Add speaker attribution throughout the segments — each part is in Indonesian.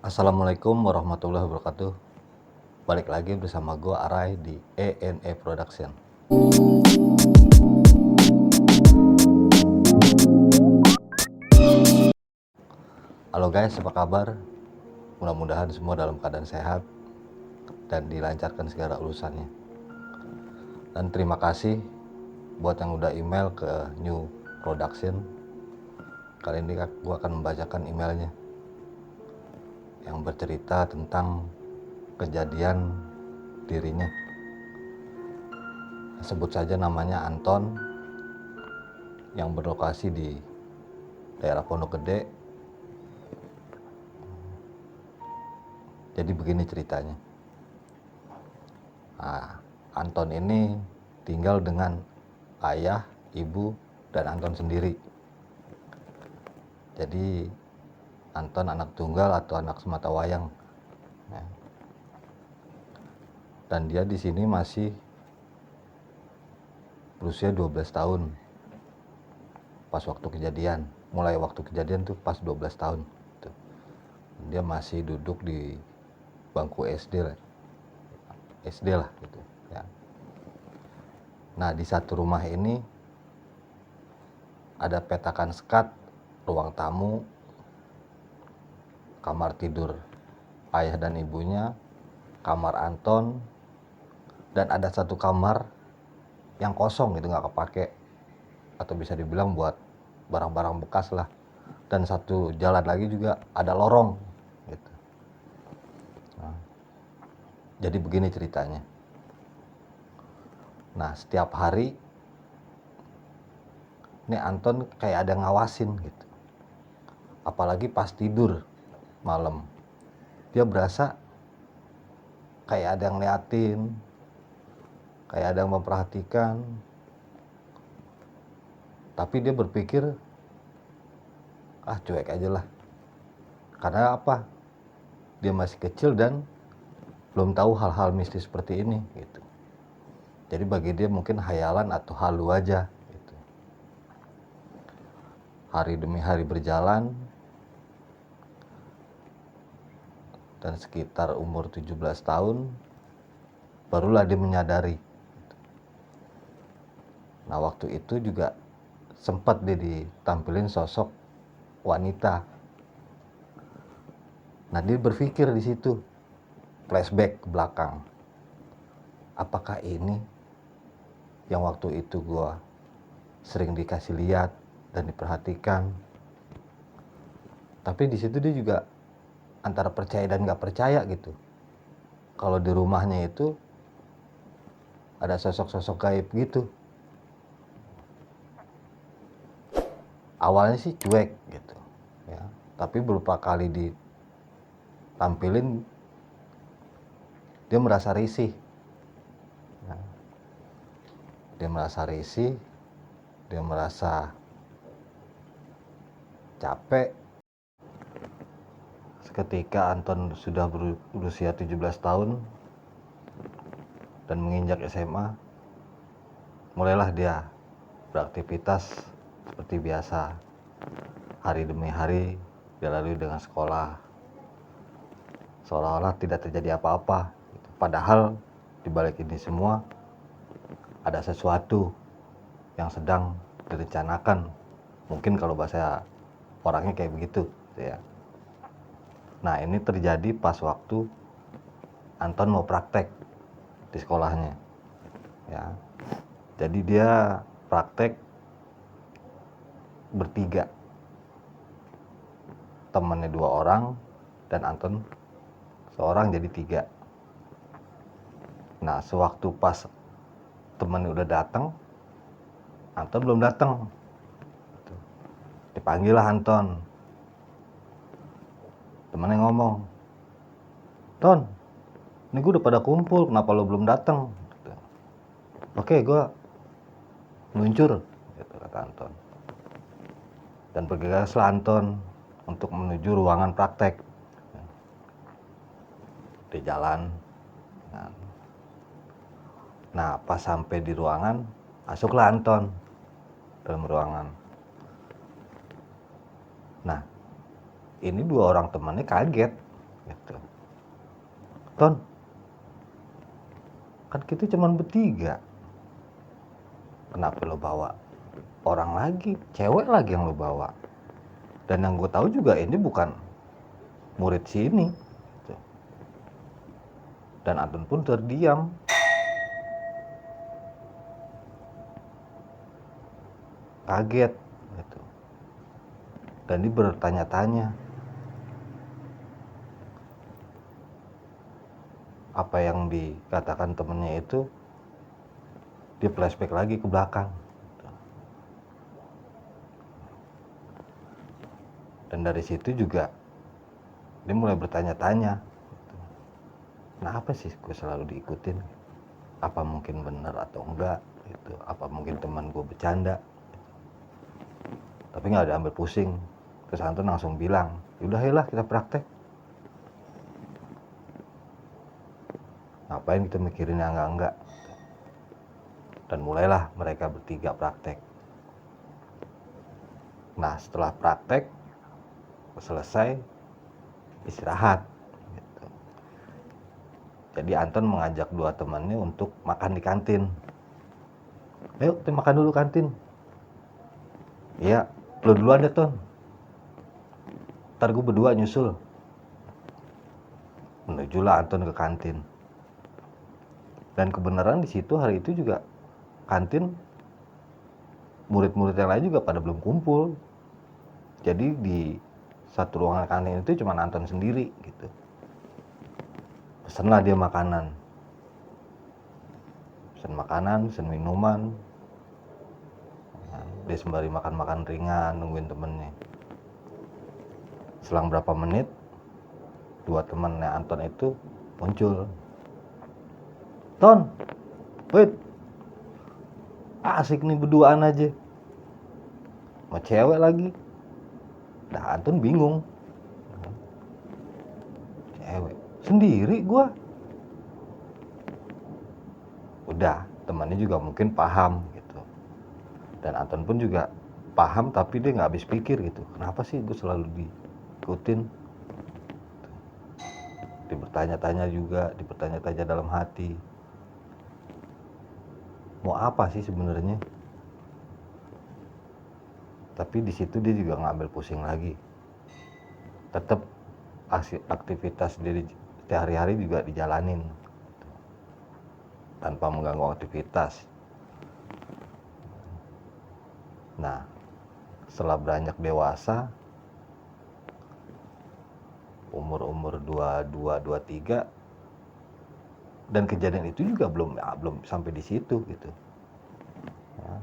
Speaker 1: Assalamualaikum warahmatullahi wabarakatuh. Balik lagi bersama gue Arai di ENE Production. Halo guys, apa kabar? Mudah-mudahan semua dalam keadaan sehat dan dilancarkan segala urusannya. Dan terima kasih buat yang udah email ke New Production. Kali ini gue akan membacakan emailnya yang bercerita tentang kejadian dirinya. Sebut saja namanya Anton, yang berlokasi di daerah Pondok Gede. Jadi begini ceritanya. Anton ini tinggal dengan ayah, ibu, dan Anton sendiri. Jadi Anton anak tunggal atau anak sematawayang. Ya. Dan dia di sini masih berusia 12 tahun. Pas waktu kejadian, mulai waktu kejadian tuh pas 12 tahun. Dia masih duduk di bangku SD lah gitu ya. Nah, di satu rumah ini ada petakan sekat, ruang tamu, kamar tidur ayah dan ibunya, kamar Anton, dan ada satu kamar yang kosong gitu, nggak kepake, atau bisa dibilang buat barang-barang bekas lah. Dan satu jalan lagi juga ada lorong gitu. Nah, jadi begini ceritanya. Nah, setiap hari ini Anton kayak ada ngawasin gitu. Apalagi pas tidur malam, dia berasa kayak ada yang ngeliatin, kayak ada yang memperhatikan. Tapi dia berpikir, cuek aja lah. Karena apa? Dia masih kecil dan belum tahu hal-hal mistis seperti ini gitu. Jadi bagi dia mungkin hayalan atau halu aja gitu. Hari demi hari berjalan, dan sekitar umur 17 tahun barulah dia menyadari. Nah, waktu itu juga sempat dia ditampilin sosok wanita. Nah, dia berpikir di situ, flashback ke belakang. Apakah ini yang waktu itu gua sering dikasih lihat dan diperhatikan? Tapi di situ dia juga antara percaya dan nggak percaya gitu. Kalau di rumahnya itu ada sosok-sosok gaib gitu. Awalnya sih cuek gitu ya, tapi beberapa kali ditampilin dia merasa risih. Dia merasa risih, dia merasa capek. Seketika Anton sudah berusia 17 tahun dan menginjak SMA, mulailah dia beraktivitas seperti biasa. Hari demi hari dia lalui dengan sekolah, seolah-olah tidak terjadi apa-apa. Padahal di balik ini semua ada sesuatu yang sedang direncanakan. Mungkin kalau bahasa orangnya kayak begitu ya. Nah, ini terjadi pas waktu Anton mau praktek di sekolahnya ya. Jadi dia praktek bertiga, temannya 2 orang dan Anton seorang, jadi 3. Nah, sewaktu pas temannya udah datang, Anton belum datang. Dipanggil lah Anton. Temannya ngomong, "Ton, ini gue udah pada kumpul, kenapa lo belum datang?" Gitu. "Oke, gue meluncur," gitu kata Anton. Dan bergegaslah Anton untuk menuju ruangan praktek. Di jalan. Nah, pas sampai di ruangan, masuklah Anton dalam ruangan. Nah, ini 2 orang temannya kaget. gitu. Ton, kan kita cuman bertiga, kenapa lo bawa orang lagi, cewek lagi yang lo bawa? Dan yang gue tahu juga ini bukan murid sini gitu. Dan Anton pun terdiam, kaget gitu. Dan dia bertanya-tanya apa yang dikatakan temennya itu. Dia flashback lagi ke belakang gitu. Dan dari situ juga dia mulai bertanya-tanya gitu. Kenapa sih gue selalu diikutin? Apa mungkin benar atau enggak gitu. Apa mungkin teman gue bercanda gitu. Tapi nggak ada ambil pusing. Terus Anton langsung bilang, udah lah kita praktek. Ngapain kita mikirin yang enggak. Dan mulailah mereka bertiga praktek. Nah setelah praktek selesai, istirahat gitu. Jadi Anton mengajak dua temannya untuk makan di kantin. Ayo kita makan dulu kantin. Iya, lu duluan deh Ton, ntar gue berdua nyusul. Menujulah Anton ke kantin. Dan kebenaran di situ hari itu juga kantin, murid-murid yang lain juga pada belum kumpul. Jadi di satu ruangan kantin itu cuma Anton sendiri gitu. Pesenlah dia makanan. Pesen minuman. Nah, dia sembari makan-makan ringan nungguin temennya. Selang berapa menit, dua temannya Anton itu muncul. Ton, wait, asik nih berduaan aja. Sama cewek lagi. Nah Anton bingung. Cewek, sendiri gua. Udah, temannya juga mungkin paham gitu. Dan Anton pun juga paham tapi dia gak habis pikir gitu. Kenapa sih gue selalu diikutin? Dia bertanya-tanya juga, dibertanya-tanya dalam hati. Mau apa sih sebenarnya? Tapi di situ dia juga ngambil pusing lagi. Tetap aktivitas dia sehari-hari juga dijalanin tanpa mengganggu aktivitas. Nah, setelah beranjak dewasa, umur 22, 23, dan kejadian itu juga belum sampai di situ gitu. Ya.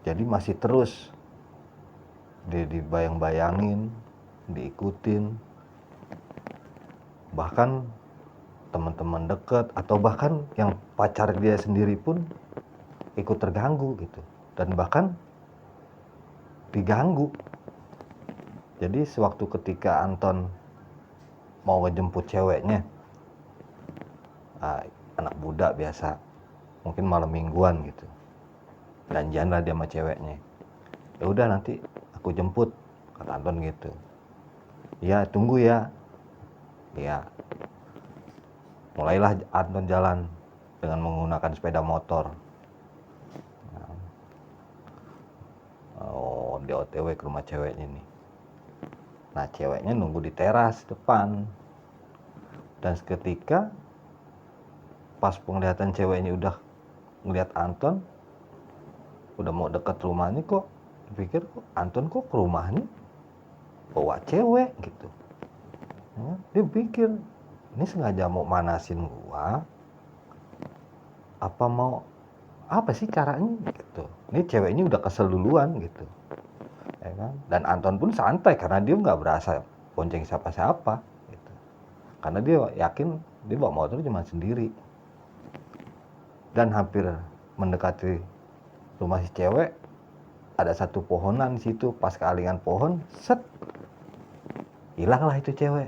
Speaker 1: Jadi masih terus dia dibayang-bayangin, diikutin, bahkan teman-teman dekat atau bahkan yang pacar dia sendiri pun ikut terganggu gitu, dan bahkan diganggu. Jadi sewaktu ketika Anton mau ngejemput ceweknya, anak muda biasa, mungkin malam mingguan gitu, janjian lah dia sama ceweknya. Ya udah nanti aku jemput, kata Anton gitu. Ya tunggu ya. Ya. Mulailah Anton jalan dengan menggunakan sepeda motor. Dia OTW ke rumah ceweknya nih. Nah ceweknya nunggu di teras depan. Dan seketika pas penglihatan ceweknya udah ngeliat Anton, udah mau deket rumahnya, kok pikir kok Anton kok ke rumahnya bawa cewek gitu. Ya, dia pikir ini sengaja mau manasin gua, apa sih caranya gitu. Ini ceweknya udah kesel duluan gitu, ya kan? Dan Anton pun santai karena dia nggak berasa bonceng siapa-siapa gitu. Karena dia yakin dia bawa motor cuma sendiri. Dan hampir mendekati rumah si cewek, ada satu pohonan di situ. Pas kealingan pohon, set, hilanglah itu cewek.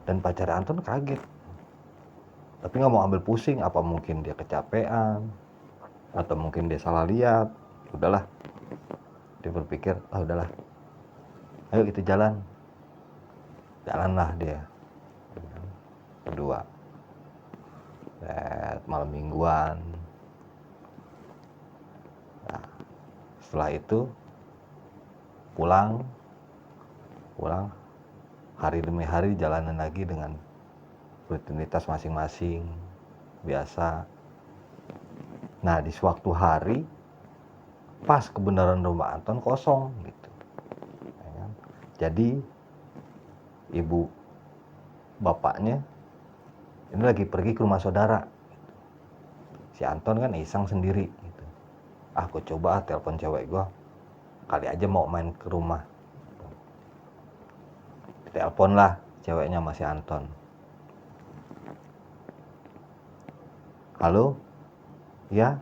Speaker 1: Dan pacar Anton kaget, tapi nggak mau ambil pusing. Apa mungkin dia kecapean atau mungkin dia salah lihat? Udahlah, dia berpikir, udahlah, ayo kita jalan. Jalanlah dia berdua malam mingguan. Nah, setelah itu pulang hari demi hari jalanan lagi dengan rutinitas masing-masing biasa. Nah, di suatu hari pas kebenaran rumah Anton kosong gitu. Jadi ibu bapaknya ini lagi pergi ke rumah saudara. Si Anton kan iseng sendiri gitu. Aku coba telepon cewek gua, kali aja mau main ke rumah. Telepon lah ceweknya sama si Anton. Halo? Ya?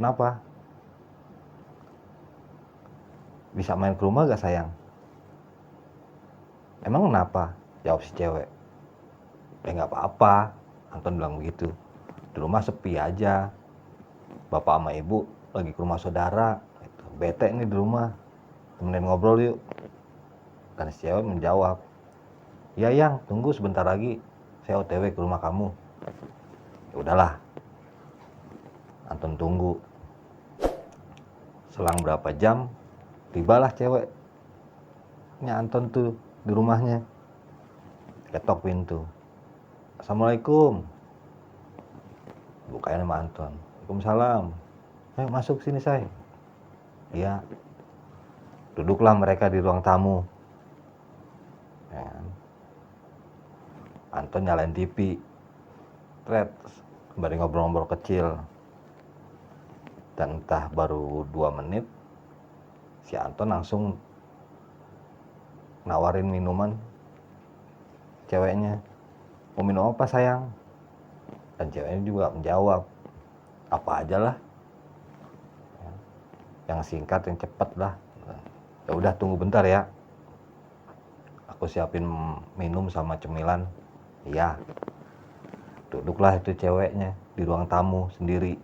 Speaker 1: Kenapa? Bisa main ke rumah gak sayang? Emang kenapa? Jawab si cewek. Gak apa-apa, Anton bilang begitu. Di rumah sepi aja. Bapak sama ibu lagi ke rumah saudara. Bete nih di rumah. Temenin ngobrol yuk. Dan si cewek menjawab, ya yang, tunggu sebentar lagi. Saya OTW ke rumah kamu. Ya udahlah. Anton tunggu. Selang berapa jam, tibalah ceweknya Anton tuh di rumahnya. Ketok pintu. Assalamualaikum. Bukain sama Anton. Waalaikumsalam. Ayo masuk sini say. Iya. Duduklah mereka di ruang tamu. Ya. Anton nyalain TV. Kembali ngobrol-ngobrol kecil. Dan entah baru 2 menit, si Anton langsung nawarin minuman ceweknya. Mau minum apa sayang? Dan ceweknya juga menjawab, apa aja lah. Yang singkat, yang cepet lah. Ya udah tunggu bentar ya. Aku siapin minum sama cemilan. Iya. Duduklah itu ceweknya di ruang tamu sendiri.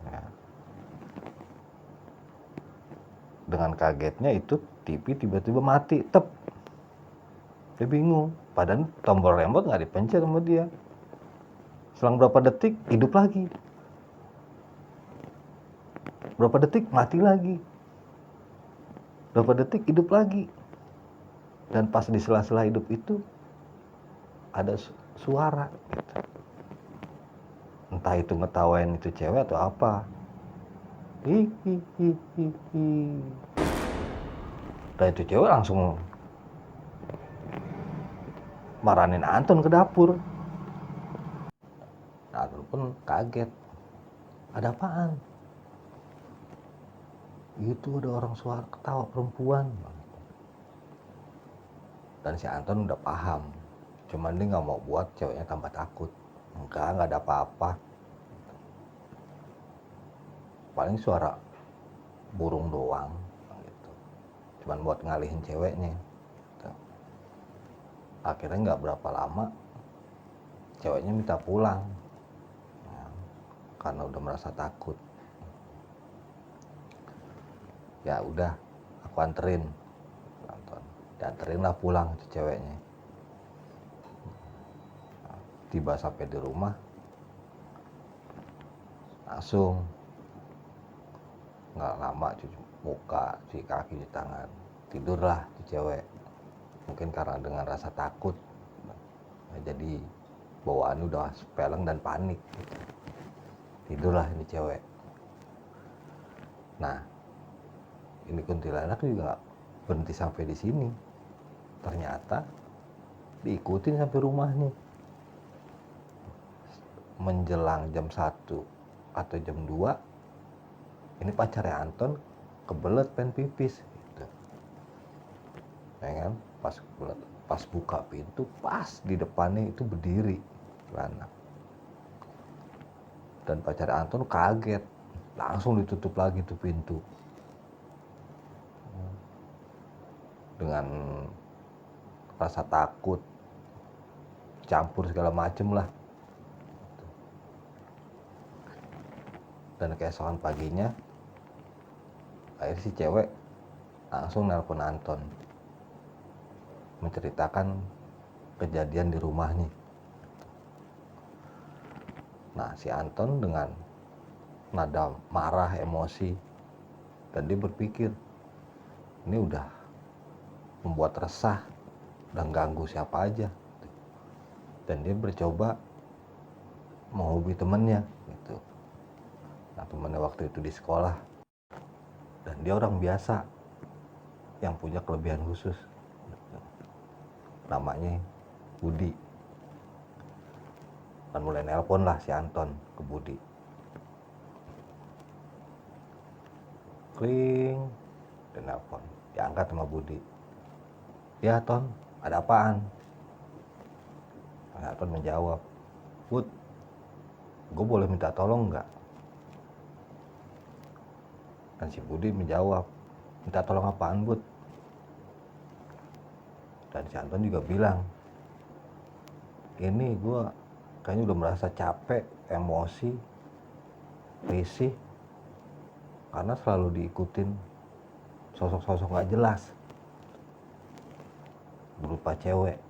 Speaker 1: Ya. Dengan kagetnya itu TV tiba-tiba mati, tep. Dia bingung, padahal tombol remote nggak dipencet sama dia. Selang berapa detik hidup lagi, berapa detik mati lagi, berapa detik hidup lagi. Dan pas di sela-sela hidup itu ada suara gitu. Entah itu ngetawain itu cewek atau apa. Hihihihi. Dan itu cewek langsung marahin Anton ke dapur. Anton pun kaget. Ada apaan? Itu ada orang suara ketawa perempuan. Dan si Anton udah paham. Cuman dia nggak mau buat ceweknya tambah takut. Nggak ada apa-apa. Paling suara burung doang gitu. Cuman buat ngalihin ceweknya gitu. Akhirnya nggak berapa lama ceweknya minta pulang ya, karena udah merasa takut. Ya udah, aku anterin. Dianterin lah pulang itu ceweknya. Tiba sampai di rumah, langsung nggak lama cuci muka, cuci kaki, cuci tangan, tidurlah si cewek. Mungkin karena dengan rasa takut, jadi bawaan udah sepeleng dan panik gitu. Tidurlah ini cewek. Nah, ini kuntilanak juga berhenti sampai di sini. Ternyata diikutin sampai rumahnya. Menjelang jam 1 atau jam 2, ini pacarnya Anton kebelet pengen pipis gitu. Ya kan? Pas buka pintu, pas di depannya itu berdiri celana. Dan pacar Anton kaget, langsung ditutup lagi tuh pintu. Dengan rasa takut, campur segala macem lah. Dan keesokan paginya, akhirnya si cewek langsung nelpon Anton. menceritakan kejadian di rumahnya. Nah, si Anton dengan nada marah, emosi, dan dia berpikir ini udah membuat resah dan ganggu siapa aja, dan dia mencoba menghubungi temannya gitu. Nah, temannya waktu itu di sekolah, dan dia orang biasa yang punya kelebihan khusus gitu. Namanya Budi. Dan mulai nelpon lah si Anton ke Budi. Kling, dan nelpon, diangkat sama Budi. Ya Ton, ada apaan? Nah, Anton menjawab, Bud, gue boleh minta tolong nggak? Dan si Budi menjawab, minta tolong apaan Bud? Dan si Anton juga bilang, ini gue kayaknya udah merasa capek, emosi, risih, karena selalu diikutin sosok-sosok gak jelas berupa cewek.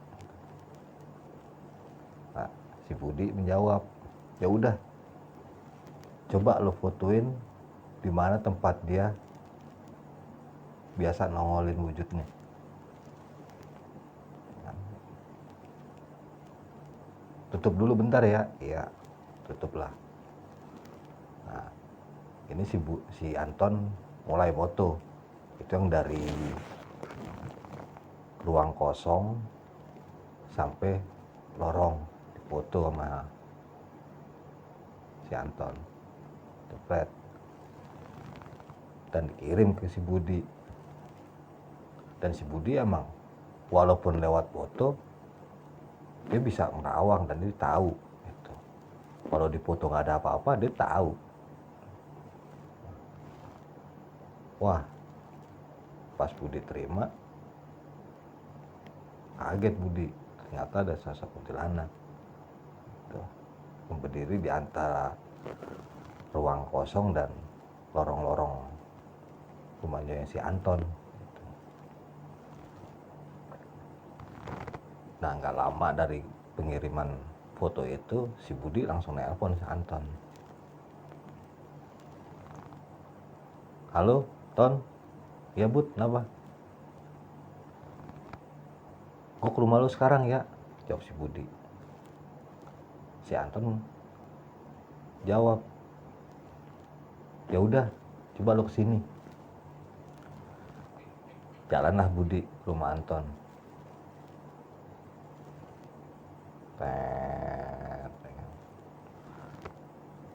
Speaker 1: Nah, si Budi menjawab, ya udah, coba lo fotoin di mana tempat dia biasa nongolin wujudnya. Tutup dulu bentar ya. Iya, tutuplah. Nah, ini si Anton mulai foto. Itu yang dari ruang kosong sampai lorong, difoto sama si Anton. Jepret. Dan dikirim ke si Budi. Dan si Budi emang walaupun lewat foto, dia bisa merawang dan dia tahu gitu. Kalau di foto nggak ada apa-apa, dia tahu. Wah, pas Budi terima, kaget Budi. Ternyata ada sosok kuntilanak gitu, yang berdiri di antara ruang kosong dan lorong-lorong rumahnya si Anton gitu. Nah, nggak lama dari pengiriman foto itu, si Budi langsung nelpon si Anton. Halo, Ton? Ya Bud, kenapa? Gue ke rumah lu sekarang ya, jawab si Budi. Si Anton jawab, ya udah, coba lu kesini. Jalanlah Budi ke rumah Anton.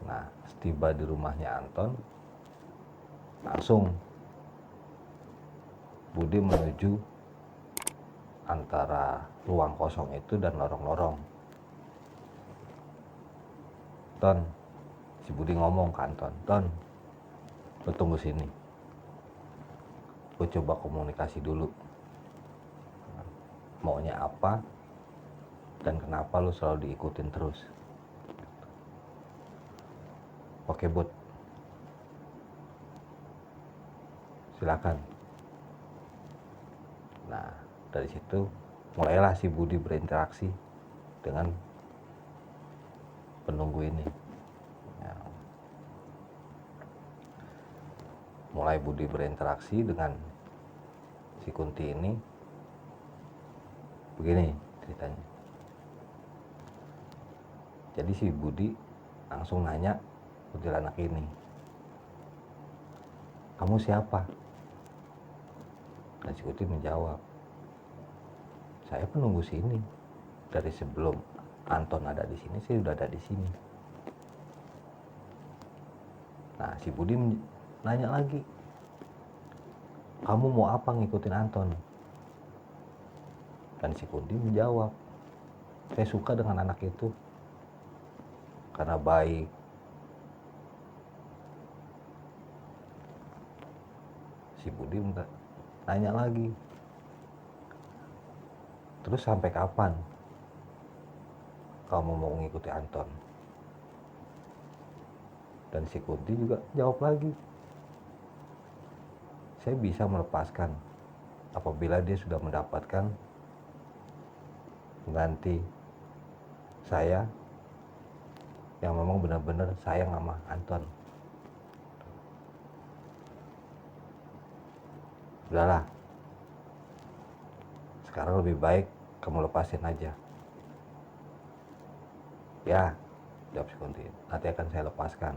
Speaker 1: Nah, setiba di rumahnya Anton, langsung Budi menuju antara ruang kosong itu dan lorong-lorong. Ton, si Budi ngomong ke Anton, Ton, lu tunggu sini. Gue coba komunikasi dulu. Maunya apa dan kenapa lu selalu diikutin terus. Oke Bud, silakan. Nah, dari situ mulailah si Budi berinteraksi dengan penunggu ini ya. Mulai Budi berinteraksi dengan si Kunti ini. Begini ceritanya. Jadi si Budi langsung nanya kuntilanak ini, kamu siapa? Dan si Kunti menjawab, saya penunggu sini. Dari sebelum Anton ada di sini, saya sudah ada di sini. Nah, si Budi nanya lagi, kamu mau apa ngikutin Anton? Dan si Kunti menjawab, saya suka dengan anak itu karena baik. Si Budi nanya lagi, terus sampai kapan kamu mau ngikuti Anton? Dan si Kunti juga jawab lagi, saya bisa melepaskan apabila dia sudah mendapatkan mengganti saya yang memang benar-benar sayang sama Anton. Udahlah, sekarang lebih baik kamu lepasin aja. Ya, jawab si Kunti, nanti akan saya lepaskan.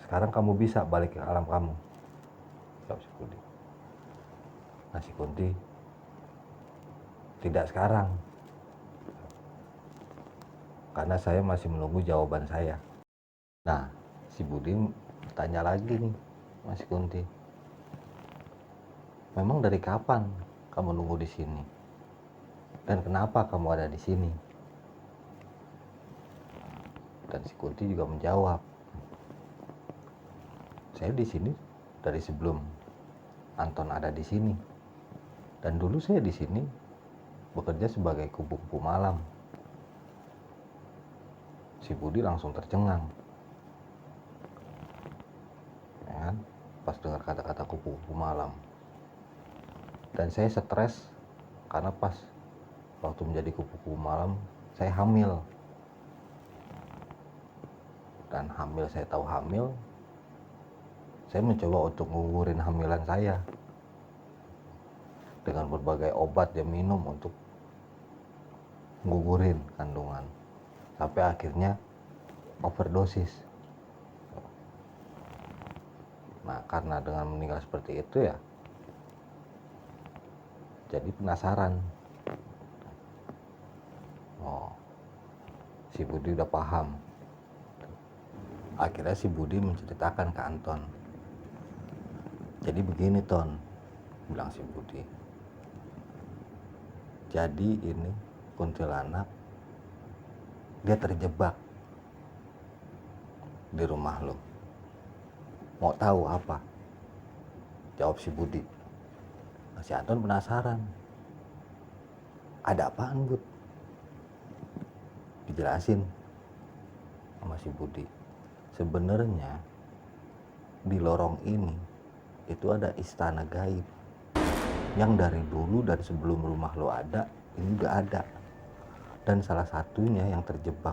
Speaker 1: Sekarang kamu bisa balik ke alam kamu, jawab si Kunti. Nah, si Kunti, tidak sekarang, karena saya masih menunggu jawaban saya. Nah, si Budi tanya lagi nih, Mas Kunti, memang dari kapan kamu nunggu di sini? Dan kenapa kamu ada di sini? Dan si Kunti juga menjawab, saya di sini dari sebelum Anton ada di sini. Dan dulu saya di sini bekerja sebagai kupu-kupu malam. Si Budi langsung tercengang, ya kan? Pas dengar kata-kata kupu-kupu malam. Dan saya stres karena pas waktu menjadi kupu-kupu malam saya hamil. Dan hamil, saya tahu hamil, saya mencoba untuk ngugurin hamilan saya dengan berbagai obat yang minum untuk ngugurin kandungan, sampai akhirnya overdosis. Nah, karena dengan meninggal seperti itu ya, jadi penasaran. Oh, si Budi udah paham. Akhirnya si Budi menceritakan ke Anton. Jadi begini Ton, bilang si Budi. Jadi ini kuntilanak, dia terjebak di rumah lo. Mau tahu apa? Jawab si Budi. Nah, si Anton penasaran. Ada apaan, Bud? Dijelasin sama si Budi. Sebenarnya di lorong ini itu ada istana gaib yang dari dulu dan sebelum rumah lo ada, ini udah ada. Dan salah satunya yang terjebak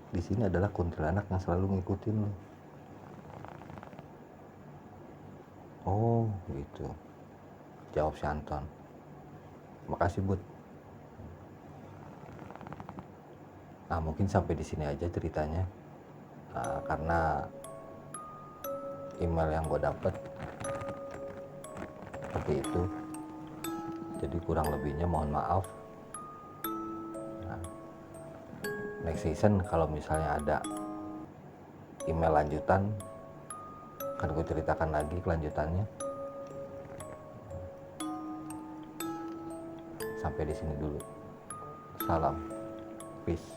Speaker 1: di sini adalah kuntilanak yang selalu ngikutin lo. Oh, gitu. Jawab si Anton. Makasih, Bud. Nah, mungkin sampai di sini aja ceritanya. Nah, karena email yang gue dapet seperti itu, jadi kurang lebihnya mohon maaf. Nah, next season kalau misalnya ada email lanjutan, akan gue ceritakan lagi kelanjutannya. Sampai di sini dulu. Salam, peace.